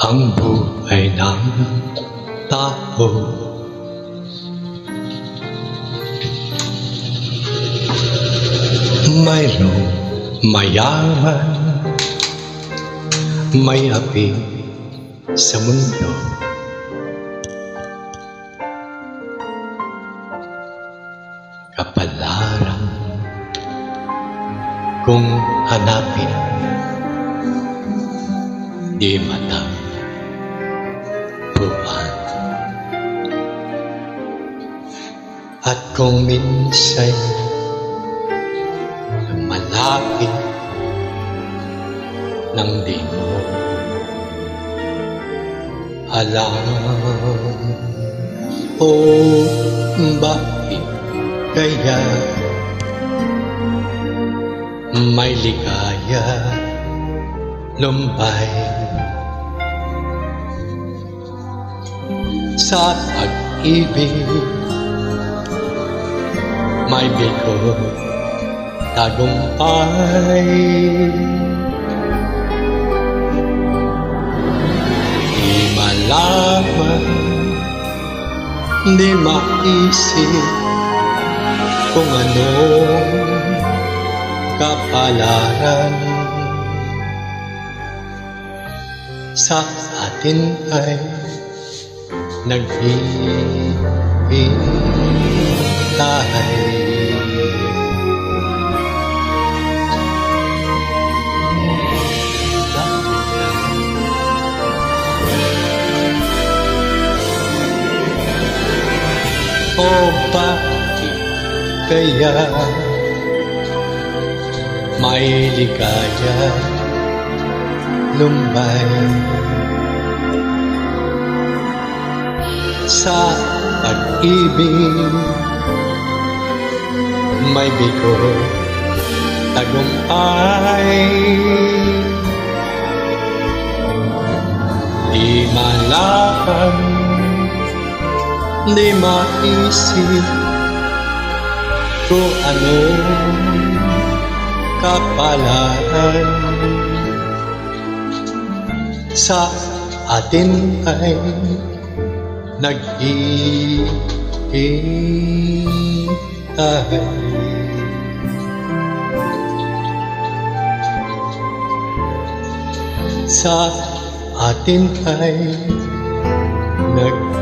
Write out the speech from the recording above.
ang buhay ng tao. Mayroong mayaman, may api sa mundo. Kapalaran kung hanapin, di matagpuan. At kung minsan malapit nang di mo alam, o bakit kaya may ligaya lumbay sa pag-ibig, may bigo tagumpay. Di malaman, di maisip kung anong kapalaran sa atin ay naghihintay. O bakit kaya may ligaya lumbay sa pag-ibig, may bigo tagumpay. Di malaman, di maisip kung anong kapalaran sa atin ay naghihintay. Sa atin ay naghihintay.